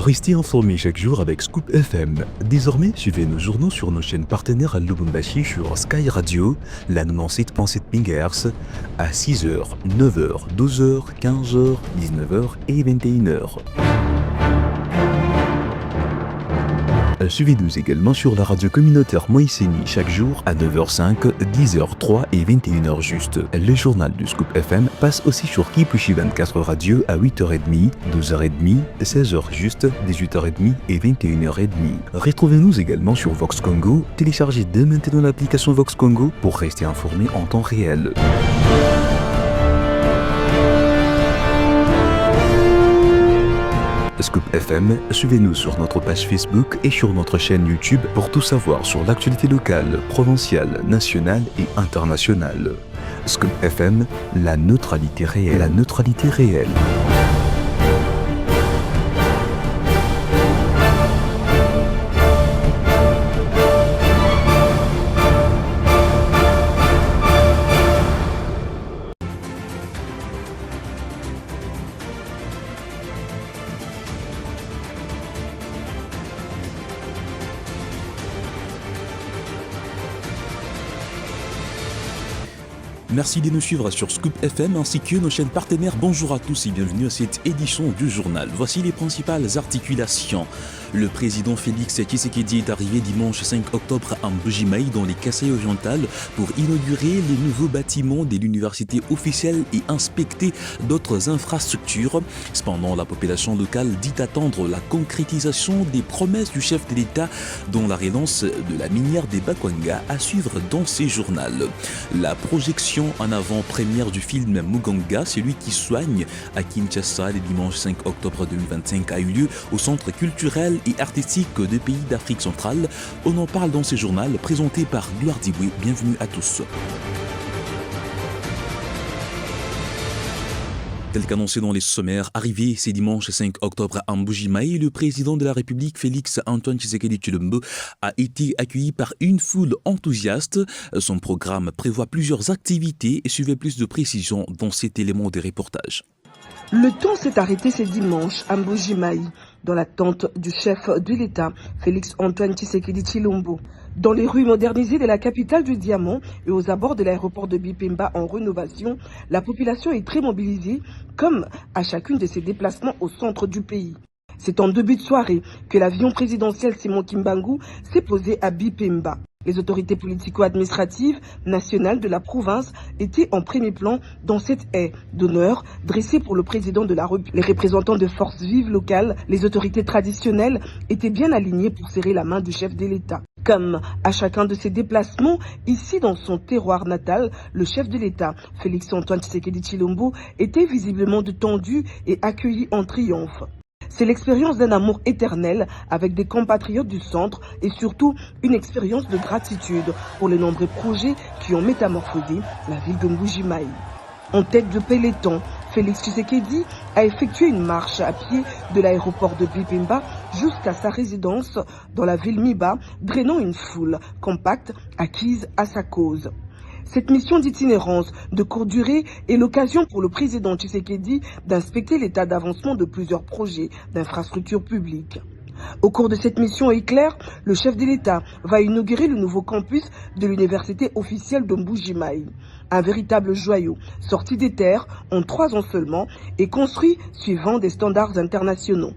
Restez informés chaque jour avec Scoop FM. Désormais, suivez nos journaux sur nos chaînes partenaires à Lubumbashi sur Sky Radio, la 97.7 MHz, à 6h, 9h, 12h, 15h, 19h et 21h. Suivez-nous également sur la radio communautaire Moïseni chaque jour à 9h05, 10h03 et 21h juste. Le journal du Scoop FM passe aussi sur Kipushi 24 Radio à 8h30, 12h30, 16h juste, 18h30 et 21h30. Retrouvez-nous également sur Vox Congo. Téléchargez dès maintenant l'application Vox Congo pour rester informé en temps réel. Scoop FM, suivez-nous sur notre page Facebook et sur notre chaîne YouTube pour tout savoir sur l'actualité locale, provinciale, nationale et internationale. Scoop FM, la neutralité réelle. La neutralité réelle. Merci de nous suivre sur Scoop FM ainsi que nos chaînes partenaires. Bonjour à tous et bienvenue à cette édition du journal. Voici les principales articulations. Le président Félix Tshisekedi est arrivé dimanche 5 octobre à Mbujimayi dans les Kasaï orientales pour inaugurer les nouveaux bâtiments de l'université officielle et inspecter d'autres infrastructures. Cependant, la population locale dit attendre la concrétisation des promesses du chef de l'État dont la relance de la minière des Bakwanga à suivre dans ces journaux. La projection en avant-première du film Muganga, celui qui soigne à Kinshasa le dimanche 5 octobre 2025 a eu lieu au centre culturel et artistique des pays d'Afrique centrale. On en parle dans ce journal présenté par Gloire Diboué. Bienvenue à tous. Tel qu'annoncé dans les sommaires, arrivé ce dimanche 5 octobre à Mbujimayi, le président de la République Félix Antoine Tshisekedi Tshilombo a été accueilli par une foule enthousiaste. Son programme prévoit plusieurs activités et suivez plus de précisions dans cet élément de reportage. Le temps s'est arrêté ce dimanche à Mbujimayi, dans la tente du chef de l'État, Félix Antoine Tshisekedi Tshilombo. Dans les rues modernisées de la capitale du Diamant et aux abords de l'aéroport de Bipemba en rénovation, la population est très mobilisée, comme à chacune de ses déplacements au centre du pays. C'est en début de soirée que l'avion présidentiel Simon Kimbangu s'est posé à Bipemba. Les autorités politico-administratives nationales de la province étaient en premier plan dans cette haie d'honneur dressée pour le président de la République. Les représentants de forces vives locales, les autorités traditionnelles étaient bien alignés pour serrer la main du chef de l'État. Comme à chacun de ses déplacements, ici dans son terroir natal, le chef de l'État, Félix Antoine Tshisekedi Tshilombo, était visiblement détendu et accueilli en triomphe. C'est l'expérience d'un amour éternel avec des compatriotes du centre et surtout une expérience de gratitude pour les nombreux projets qui ont métamorphosé la ville de Mbujimayi. En tête de peloton, Félix Tshisekedi a effectué une marche à pied de l'aéroport de Bipemba jusqu'à sa résidence dans la ville Miba, drainant une foule compacte acquise à sa cause. Cette mission d'itinérance de courte durée est l'occasion pour le président Tshisekedi d'inspecter l'état d'avancement de plusieurs projets d'infrastructures publiques. Au cours de cette mission éclair, le chef de l'État va inaugurer le nouveau campus de l'université officielle de Mbujimayi. Un véritable joyau, sorti des terres en 3 ans seulement et construit suivant des standards internationaux.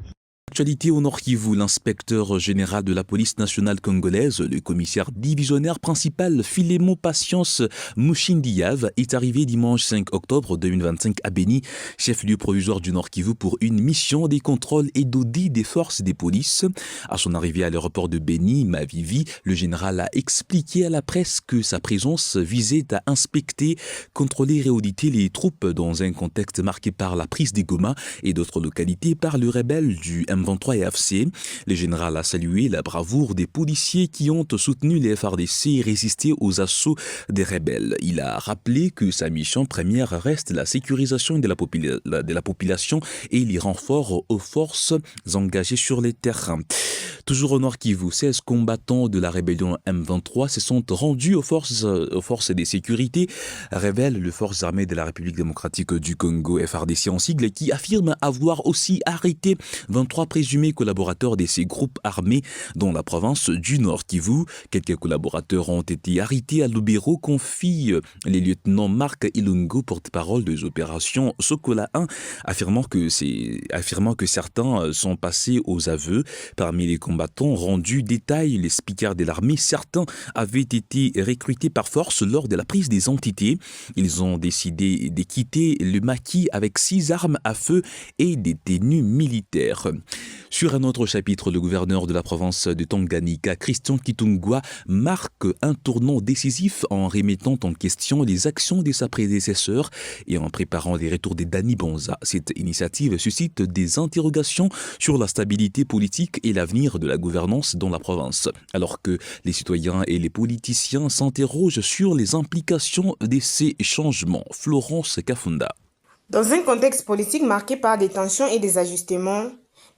Actualité au Nord Kivu, l'inspecteur général de la police nationale congolaise, le commissaire divisionnaire principal Filémon Patience Mouchindiav est arrivé dimanche 5 octobre 2025 à Beni, chef-lieu provisoire du Nord Kivu pour une mission des contrôles et d'audit des forces des polices. À son arrivée à l'aéroport de Beni, Mavivi, le général a expliqué à la presse que sa présence visait à inspecter, contrôler et auditer les troupes dans un contexte marqué par la prise des Goma et d'autres localités par le rebelle du M23 et AFC. Le général a salué la bravoure des policiers qui ont soutenu les FARDC et résisté aux assauts des rebelles. Il a rappelé que sa mission première reste la sécurisation de la population et les renforts aux forces engagées sur les terrains. Toujours au Nord Kivu, 16 combattants de la rébellion M23 se sont rendus aux forces de sécurité, révèlent les forces armées de la République démocratique du Congo, FARDC en sigle, qui affirment avoir aussi arrêté 23 présumés collaborateurs de ces groupes armés dans la province du Nord Kivu. Quelques collaborateurs ont été arrêtés à Lubero, confie les lieutenants Marc Ilungo, porte-parole des opérations Sokola 1, affirmant que certains sont passés aux aveux. Parmi les combattants rendus détail les speakers de l'armée, certains avaient été recrutés par force lors de la prise des entités. Ils ont décidé de quitter le maquis avec 6 armes à feu et des tenues militaires. Sur un autre chapitre, le gouverneur de la province de Tanganyika, Christian Kitungwa, marque un tournant décisif en remettant en question les actions de sa prédécesseur et en préparant les retours de Dani Bonza. Cette initiative suscite des interrogations sur la stabilité politique et l'avenir de la gouvernance dans la province, alors que les citoyens et les politiciens s'interrogent sur les implications de ces changements. Florence Kafunda. Dans un contexte politique marqué par des tensions et des ajustements,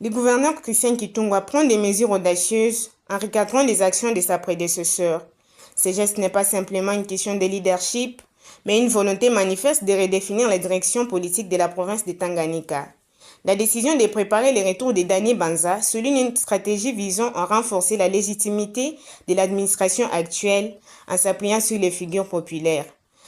le gouverneur Christian Kitungwa prend des mesures audacieuses en recadrant les actions de sa prédécesseur. Ce geste n'est pas simplement une question de leadership, mais une volonté manifeste de redéfinir la direction politique de la province de Tanganyika. La décision de préparer le retour de Dani Bonza souligne une stratégie visant à renforcer la légitimité de l'administration actuelle en s'appuyant sur les figures populaires.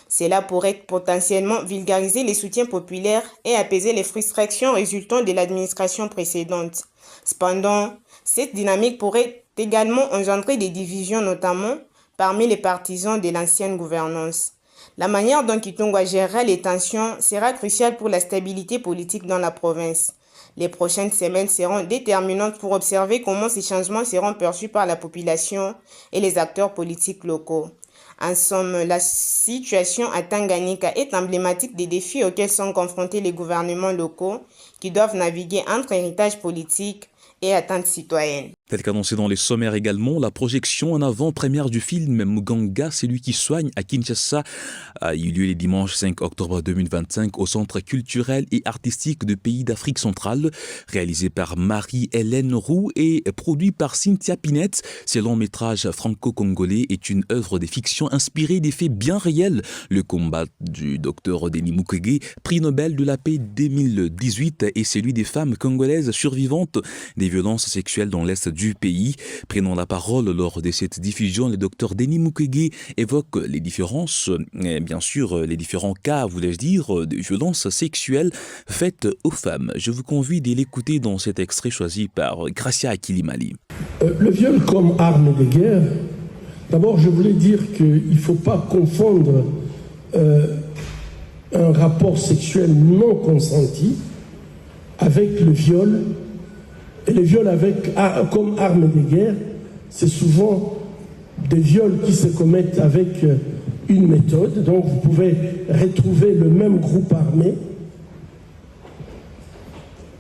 Cela pourrait potentiellement vulgariser les soutiens populaires et apaiser les frustrations résultant de l'administration précédente. Cependant, cette dynamique pourrait également engendrer des divisions, notamment parmi les partisans de l'ancienne gouvernance. La manière dont Kitungwa gérera les tensions sera cruciale pour la stabilité politique dans la province. Les prochaines semaines seront déterminantes pour observer comment ces changements seront perçus par la population et les acteurs politiques locaux. En somme, la situation à Tanganyika est emblématique des défis auxquels sont confrontés les gouvernements locaux qui doivent naviguer entre héritage politique et attentes citoyennes. Tel qu'annoncé dans les sommaires également, la projection en avant-première du film Muganga, celui qui soigne à Kinshasa, a eu lieu le dimanche 5 octobre 2025 au Centre culturel et artistique de pays d'Afrique centrale, réalisé par Marie-Hélène Roux et produit par Cynthia Pinette. Ce long métrage franco-congolais est une œuvre de fiction inspirée des faits bien réels. Le combat du docteur Denis Mukwege, prix Nobel de la paix 2018, et celui des femmes congolaises survivantes des violences sexuelles dans l'Est du pays. Prenant la parole lors de cette diffusion, le docteur Denis Mukwege évoque les différences, bien sûr les différents cas, voulais-je dire, de violences sexuelles faites aux femmes. Je vous convie de l'écouter dans cet extrait choisi par Gracia Akilimali. Le viol comme arme de guerre, d'abord je voulais dire qu'il ne faut pas confondre un rapport sexuel non consenti avec le viol. Et le viol comme arme de guerre, c'est souvent des viols qui se commettent avec une méthode. Donc vous pouvez retrouver le même groupe armé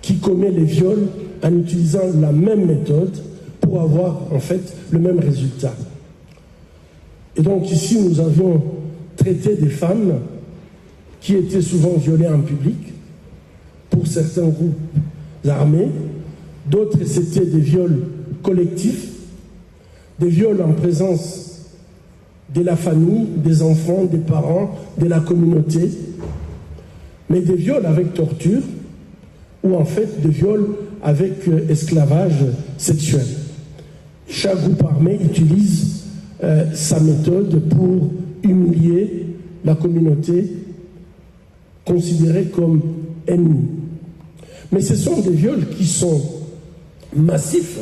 qui commet les viols en utilisant la même méthode pour avoir en fait le même résultat. Et donc ici nous avions traité des femmes qui étaient souvent violées en public pour certains groupes armés. D'autres, c'était des viols collectifs, des viols en présence de la famille, des enfants, des parents, de la communauté, mais des viols avec torture ou en fait des viols avec esclavage sexuel. Chaque groupe armé utilise sa méthode pour humilier la communauté considérée comme ennemie. Mais ce sont des viols qui sont massif,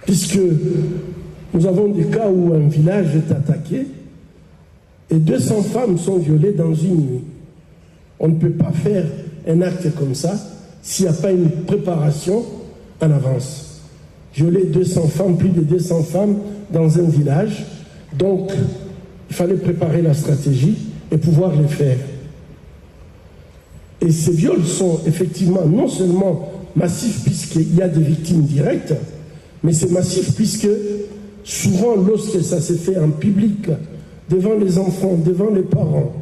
puisque nous avons des cas où un village est attaqué et 200 femmes sont violées dans une nuit. On ne peut pas faire un acte comme ça s'il n'y a pas une préparation en avance. Violer 200 femmes, plus de 200 femmes dans un village, donc il fallait préparer la stratégie et pouvoir les faire. Et ces viols sont effectivement non seulement massif puisqu'il y a des victimes directes, mais c'est massif puisque souvent lorsque ça se fait en public, devant les enfants, devant les parents,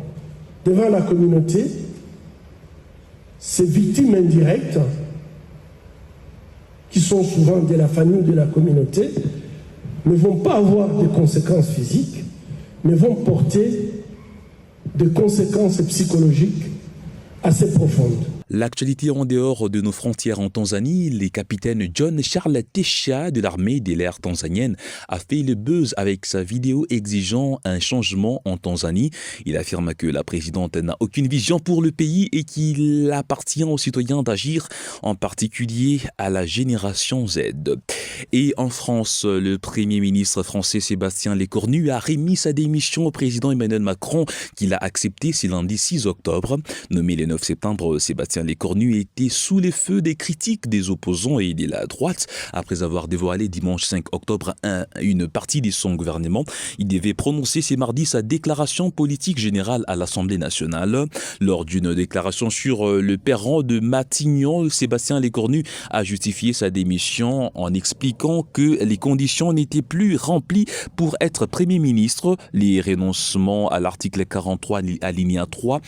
devant la communauté, ces victimes indirectes, qui sont souvent de la famille, de la communauté, ne vont pas avoir de conséquences physiques, mais vont porter des conséquences psychologiques assez profondes. L'actualité en dehors de nos frontières en Tanzanie, le capitaine John Charles Tesha de l'armée de l'air tanzanienne a fait le buzz avec sa vidéo exigeant un changement en Tanzanie. Il affirme que la présidente n'a aucune vision pour le pays et qu'il appartient aux citoyens d'agir, en particulier à la génération Z. Et en France, le Premier ministre français Sébastien Lecornu a remis sa démission au président Emmanuel Macron, qu'il a accepté ce lundi 6 octobre. Nommé le 9 septembre, Sébastien Lecornu était sous les feux des critiques des opposants et de la droite après avoir dévoilé dimanche 5 octobre une partie de son gouvernement. Il devait prononcer ce mardi sa déclaration politique générale à l'Assemblée nationale. Lors d'une déclaration sur le perron de Matignon, Sébastien Lecornu a justifié sa démission en expliquant que les conditions n'étaient plus remplies pour être Premier ministre. Les renoncements à l'article 43 alinéa 3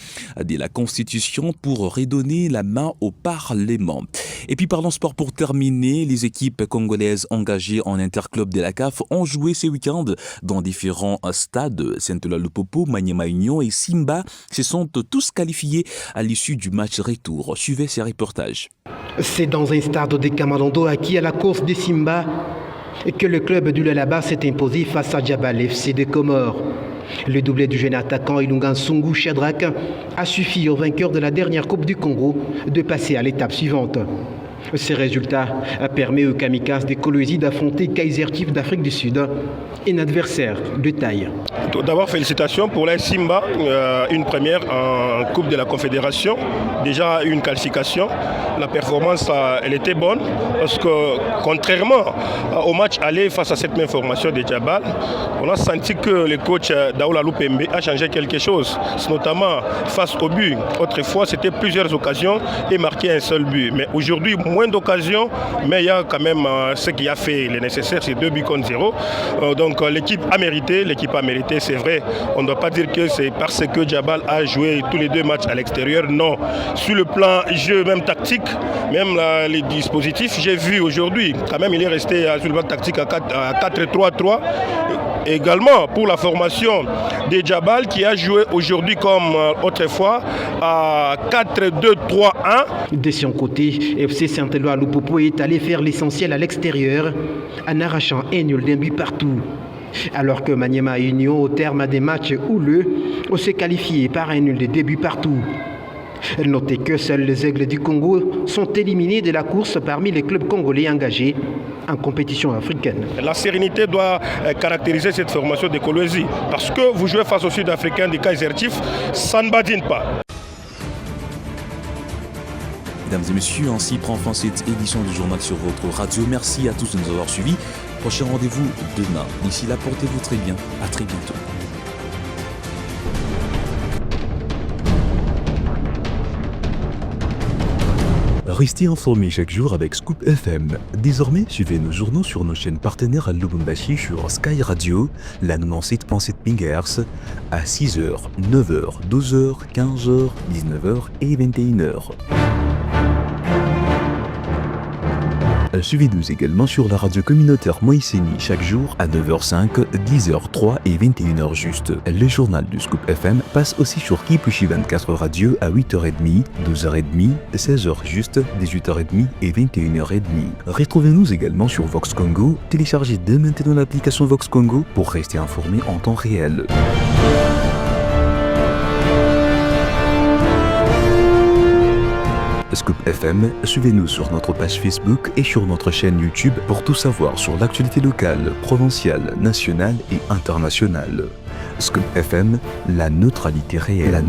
de la Constitution pour redonner la main au Parlement. Et puis parlons sport pour terminer, les équipes congolaises engagées en interclub de la CAF ont joué ce week-end dans différents stades. Saint-Eloi Lupopo, Maniema Union et Simba se sont tous qualifiés à l'issue du match retour. Suivez ces reportages. C'est dans un stade de Kamalondo acquis à la course des Simba que le club du Lualaba s'est imposé face à Djabal FC de Comores. Le doublé du jeune attaquant Ilunga Nsungu Shadrack a suffi au vainqueur de la dernière Coupe du Congo de passer à l'étape suivante. Ces résultats permettent aux Kamikazes de Kolwezi d'affronter Kaizer Chiefs d'Afrique du Sud, un adversaire de taille. Tout d'abord, félicitations pour les Simba, une première en Coupe de la Confédération, déjà une qualification. La performance, elle était bonne parce que contrairement au match aller face à cette même formation de Djabal, on a senti que le coach Daoula Lupembe a changé quelque chose, notamment face au but. Autrefois, c'était plusieurs occasions et marqué un seul but. Mais aujourd'hui, moins d'occasions, mais il y a quand même ce qui a fait le nécessaire, c'est 2 buts contre 0. Donc l'équipe a mérité, c'est vrai. On ne doit pas dire que c'est parce que Djabal a joué tous les 2 matchs à l'extérieur. Non, sur le plan jeu, même tactique, même les dispositifs, j'ai vu aujourd'hui, quand même il est resté sur le plan tactique à 4-3-3. Également pour la formation de Djabal qui a joué aujourd'hui comme autrefois à 4-2-3-1. De son côté, FC Saint-Eloi Lupopo est allé faire l'essentiel à l'extérieur en arrachant un nul d'un but partout. Alors que Maniema Union, au terme des matchs houleux, s'est qualifié par un nul de 2 buts partout. Notez que seuls les Aigles du Congo sont éliminés de la course parmi les clubs congolais engagés en compétition africaine. La sérénité doit caractériser cette formation de Kolwezi parce que vous jouez face aux Sud-Africains du Kaizer Chiefs, ça ne badine pas. Mesdames et messieurs, ainsi prend fin cette édition du journal sur votre radio. Merci à tous de nous avoir suivis. Prochain rendez-vous demain. D'ici là, portez-vous très bien. À très bientôt. Restez informés chaque jour avec Scoop FM. Désormais, suivez nos journaux sur nos chaînes partenaires à Lubumbashi sur Sky Radio, la 97.7 MHz, à 6h, 9h, 12h, 15h, 19h et 21h. Suivez-nous également sur la radio communautaire Moïseni chaque jour à 9h05, 10h03 et 21h juste. Le journal du Scoop FM passe aussi sur Kipushi 24 Radio à 8h30, 12h30, 16h juste, 18h30 et 21h30. Retrouvez-nous également sur Vox Congo. Téléchargez dès maintenant l'application Vox Congo pour rester informé en temps réel. Scoop FM, suivez-nous sur notre page Facebook et sur notre chaîne YouTube pour tout savoir sur l'actualité locale, provinciale, nationale et internationale. Scoop FM, la neutralité réelle.